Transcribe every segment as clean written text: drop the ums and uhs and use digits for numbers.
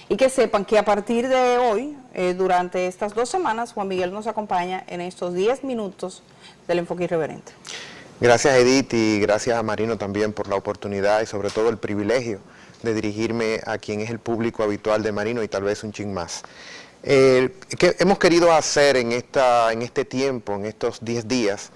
Y que sepan que a partir de hoy, durante estas 2 semanas, Juan Miguel nos acompaña en estos 10 minutos del Enfoque Irreverente. Gracias, Edith, y gracias a Marino también por la oportunidad y sobre todo el privilegio de dirigirme a quien es el público habitual de Marino y tal vez un chin más. Que hemos querido hacer en este tiempo, en estos 10 días,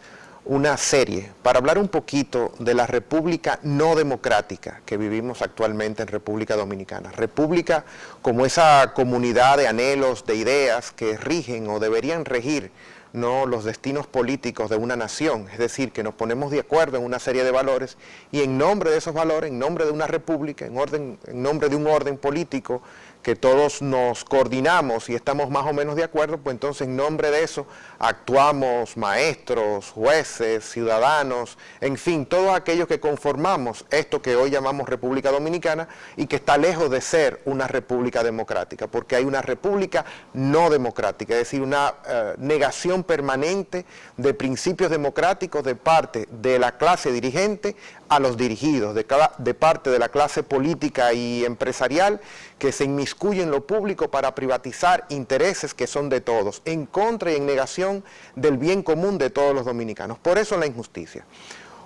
una serie para hablar un poquito de la república no democrática que vivimos actualmente en República Dominicana. República como esa comunidad de anhelos, de ideas que rigen o deberían regir no los destinos políticos de una nación, es decir, que nos ponemos de acuerdo en una serie de valores y en nombre de esos valores, en nombre de una república, en nombre de un orden político que todos nos coordinamos y estamos más o menos de acuerdo, pues entonces en nombre de eso actuamos maestros, jueces, ciudadanos, en fin, todos aquellos que conformamos esto que hoy llamamos República Dominicana y que está lejos de ser una república democrática, porque hay una república no democrática, es decir, una negación permanente de principios democráticos de parte de la clase dirigente a los dirigidos, de parte de la clase política y empresarial que se inmiscuye en lo público para privatizar intereses que son de todos, en contra y en negación del bien común de todos los dominicanos. Por eso la injusticia.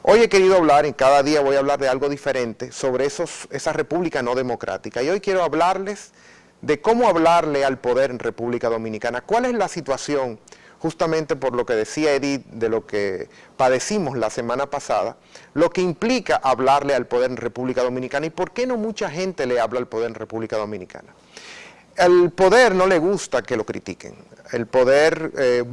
Hoy he querido hablar, y cada día voy a hablar de algo diferente, sobre esa república no democrática. Y hoy quiero hablarles de cómo hablarle al poder en República Dominicana. ¿Cuál es la situación? Justamente por lo que decía Edith, de lo que padecimos la semana pasada, lo que implica hablarle al poder en República Dominicana y por qué no mucha gente le habla al poder en República Dominicana. El poder no le gusta que lo critiquen, el poder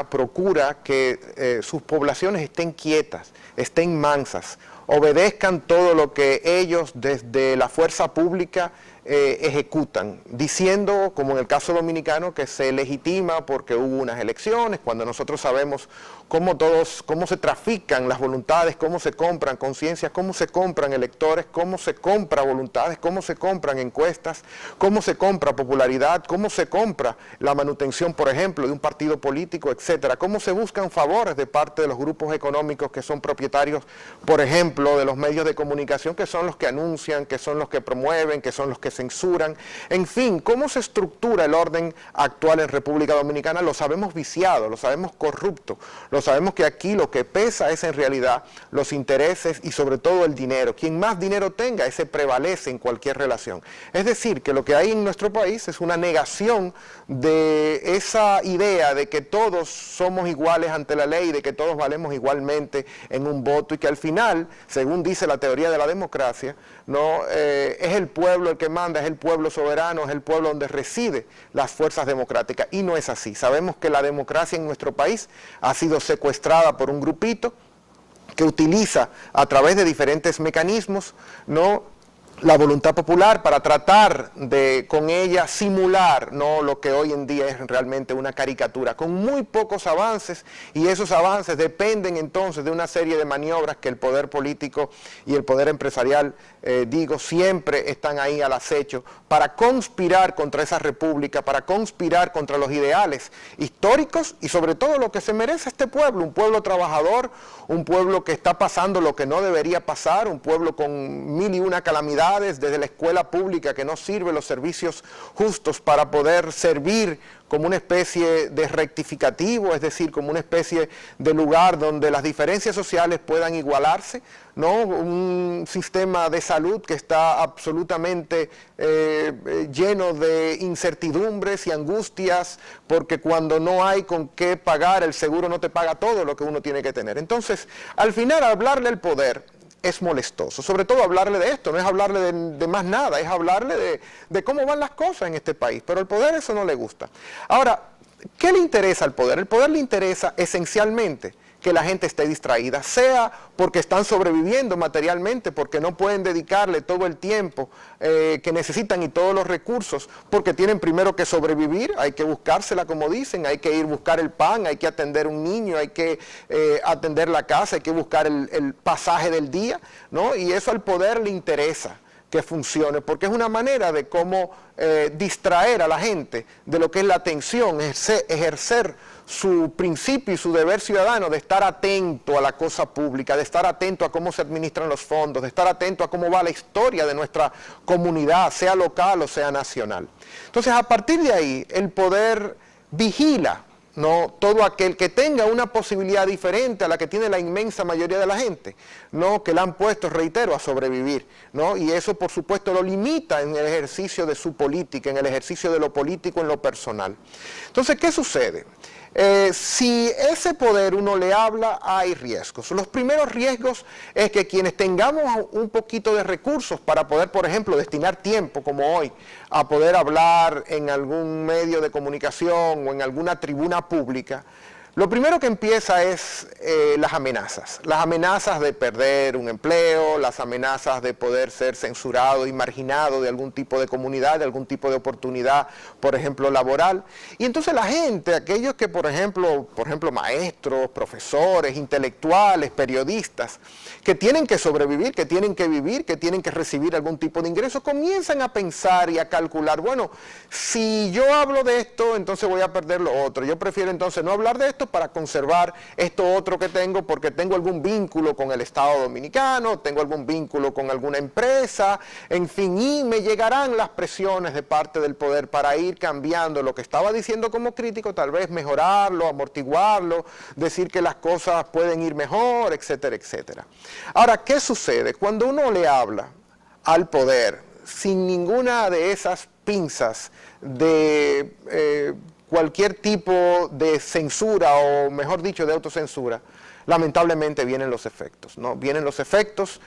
procura que sus poblaciones estén quietas, estén mansas, obedezcan todo lo que ellos desde la fuerza pública ejecutan, diciendo, como en el caso dominicano, que se legitima porque hubo unas elecciones, cuando nosotros sabemos cómo se trafican las voluntades, cómo se compran conciencias, cómo se compran electores, cómo se compra voluntades, cómo se compran encuestas, cómo se compra popularidad, cómo se compra la manutención, por ejemplo, de un partido político, etcétera, cómo se buscan favores de parte de los grupos económicos que son propietarios, por ejemplo, de los medios de comunicación, que son los que anuncian, que son los que promueven, que son los que censuran, en fin, cómo se estructura el orden actual en República Dominicana, lo sabemos viciado, lo sabemos corrupto, lo sabemos que aquí lo que pesa es en realidad los intereses y sobre todo el dinero. Quien más dinero tenga, ese prevalece en cualquier relación. Es decir, que lo que hay en nuestro país es una negación de esa idea de que todos somos iguales ante la ley, de que todos valemos igualmente en un voto y que al final, según dice la teoría de la democracia, no es el pueblo el que manda, es el pueblo soberano, es el pueblo donde reside las fuerzas democráticas, y no es así. Sabemos que la democracia en nuestro país ha sido secuestrada por un grupito que utiliza a través de diferentes mecanismos, ¿no?, la voluntad popular para tratar de con ella simular, ¿no?, lo que hoy en día es realmente una caricatura, con muy pocos avances, y esos avances dependen entonces de una serie de maniobras que el poder político y el poder empresarial, siempre están ahí al acecho para conspirar contra esa república, para conspirar contra los ideales históricos y sobre todo lo que se merece este pueblo, un pueblo trabajador, un pueblo que está pasando lo que no debería pasar, un pueblo con mil y una calamidades, desde la escuela pública que no sirve los servicios justos para poder servir como una especie de rectificativo, es decir, como una especie de lugar donde las diferencias sociales puedan igualarse, ¿no? Un sistema de salud que está absolutamente lleno de incertidumbres y angustias, porque cuando no hay con qué pagar, el seguro no te paga todo lo que uno tiene que tener. Entonces, al final, hablarle al poder es molestoso, sobre todo hablarle de esto, no es hablarle de más nada, es hablarle de cómo van las cosas en este país, pero al poder eso no le gusta. Ahora, ¿qué le interesa al poder? El poder le interesa esencialmente que la gente esté distraída, sea porque están sobreviviendo materialmente, porque no pueden dedicarle todo el tiempo que necesitan y todos los recursos, porque tienen primero que sobrevivir, hay que buscársela como dicen, hay que ir a buscar el pan, hay que atender un niño, hay que atender la casa, hay que buscar el pasaje del día, ¿no? Y eso al poder le interesa, que funcione, porque es una manera de cómo distraer a la gente de lo que es la atención, ejercer su principio y su deber ciudadano de estar atento a la cosa pública, de estar atento a cómo se administran los fondos, de estar atento a cómo va la historia de nuestra comunidad, sea local o sea nacional. Entonces, a partir de ahí, el poder vigila, ¿no?, todo aquel que tenga una posibilidad diferente a la que tiene la inmensa mayoría de la gente, ¿no?, que la han puesto, reitero, a sobrevivir, ¿no?, y eso por supuesto lo limita en el ejercicio de su política, en el ejercicio de lo político en lo personal. Entonces, ¿qué sucede? Si ese poder uno le habla, hay riesgos. Los primeros riesgos es que quienes tengamos un poquito de recursos para poder, por ejemplo, destinar tiempo, como hoy, a poder hablar en algún medio de comunicación o en alguna tribuna pública, lo primero que empieza es las amenazas de perder un empleo, las amenazas de poder ser censurado y marginado de algún tipo de comunidad, de algún tipo de oportunidad, por ejemplo, laboral. Y entonces la gente, aquellos que, por ejemplo, maestros, profesores, intelectuales, periodistas, que tienen que sobrevivir, que tienen que vivir, que tienen que recibir algún tipo de ingreso, comienzan a pensar y a calcular, bueno, si yo hablo de esto, entonces voy a perder lo otro. Yo prefiero entonces no hablar de esto para conservar esto otro que tengo, porque tengo algún vínculo con el Estado Dominicano, tengo algún vínculo con alguna empresa, en fin, y me llegarán las presiones de parte del poder para ir cambiando lo que estaba diciendo como crítico, tal vez mejorarlo, amortiguarlo, decir que las cosas pueden ir mejor, etcétera, etcétera. Ahora, ¿qué sucede? Cuando uno le habla al poder sin ninguna de esas pinzas de cualquier tipo de censura, o mejor dicho, de autocensura, lamentablemente vienen los efectos, ¿no? Vienen los efectos,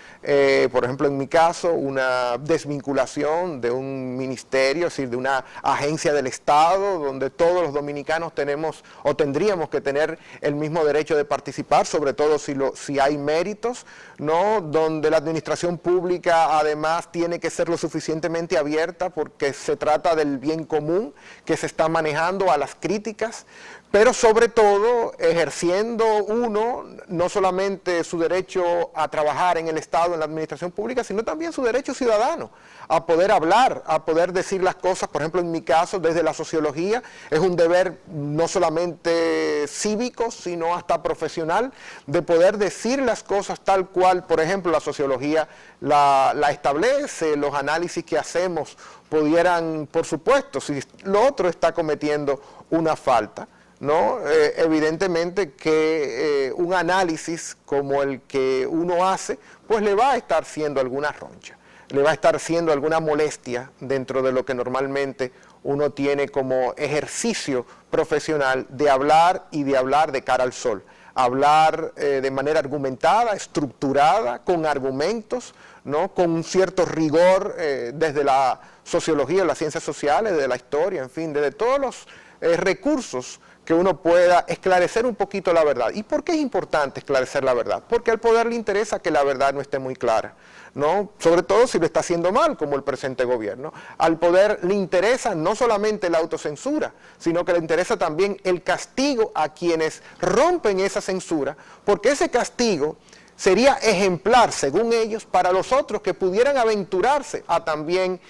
por ejemplo, en mi caso, una desvinculación de un ministerio, es decir, de una agencia del Estado, donde todos los dominicanos tenemos o tendríamos que tener el mismo derecho de participar, sobre todo si hay méritos, ¿no?, donde la administración pública además tiene que ser lo suficientemente abierta porque se trata del bien común que se está manejando a las críticas, pero sobre todo ejerciendo uno no solamente su derecho a trabajar en el Estado, en la administración pública, sino también su derecho ciudadano a poder hablar, a poder decir las cosas. Por ejemplo, en mi caso, desde la sociología, es un deber no solamente cívico, sino hasta profesional, de poder decir las cosas tal cual, por ejemplo, la sociología la establece, los análisis que hacemos pudieran, por supuesto, si lo otro está cometiendo una falta, ¿no? Evidentemente que un análisis como el que uno hace, pues le va a estar siendo alguna roncha, le va a estar siendo alguna molestia dentro de lo que normalmente uno tiene como ejercicio profesional de hablar y de hablar de cara al sol. Hablar de manera argumentada, estructurada, con argumentos, ¿no?, con un cierto rigor desde la sociología, las ciencias sociales, desde la historia, en fin, desde todos los recursos que uno pueda esclarecer un poquito la verdad. ¿Y por qué es importante esclarecer la verdad? Porque al poder le interesa que la verdad no esté muy clara, ¿no?, sobre todo si lo está haciendo mal, como el presente gobierno. Al poder le interesa no solamente la autocensura, sino que le interesa también el castigo a quienes rompen esa censura, porque ese castigo sería ejemplar, según ellos, para los otros que pudieran aventurarse a también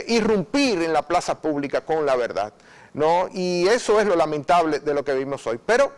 irrumpir en la plaza pública con la verdad, ¿no? Y eso es lo lamentable de lo que vivimos hoy. Pero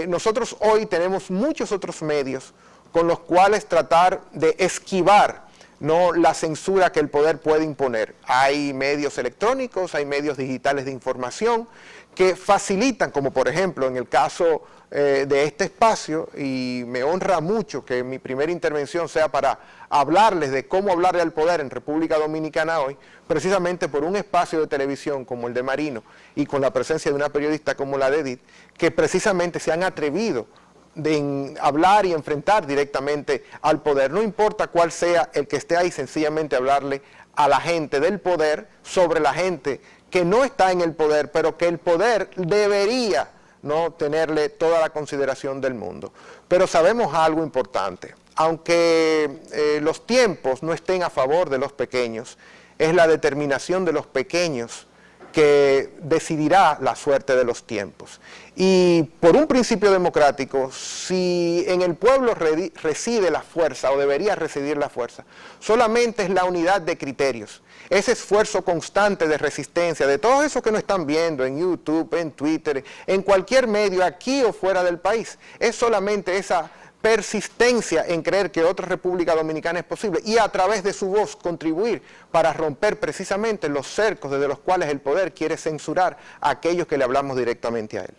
nosotros hoy tenemos muchos otros medios con los cuales tratar de esquivar, ¿no?, la censura que el poder puede imponer. Hay medios electrónicos, hay medios digitales de información que facilitan, como por ejemplo en el caso de este espacio, y me honra mucho que mi primera intervención sea para hablarles de cómo hablarle al poder en República Dominicana hoy, precisamente por un espacio de televisión como el de Marino y con la presencia de una periodista como la de Edith, que precisamente se han atrevido de hablar y enfrentar directamente al poder, no importa cuál sea el que esté ahí, sencillamente hablarle a la gente del poder sobre la gente que no está en el poder, pero que el poder debería, ¿no?, tenerle toda la consideración del mundo. Pero sabemos algo importante, aunque los tiempos no estén a favor de los pequeños, es la determinación de los pequeños que decidirá la suerte de los tiempos. Y por un principio democrático, si en el pueblo reside la fuerza, o debería residir la fuerza, solamente es la unidad de criterios, ese esfuerzo constante de resistencia, de todos esos que nos están viendo en YouTube, en Twitter, en cualquier medio, aquí o fuera del país, es solamente esa persistencia en creer que otra República Dominicana es posible y a través de su voz contribuir para romper precisamente los cercos desde los cuales el poder quiere censurar a aquellos que le hablamos directamente a él.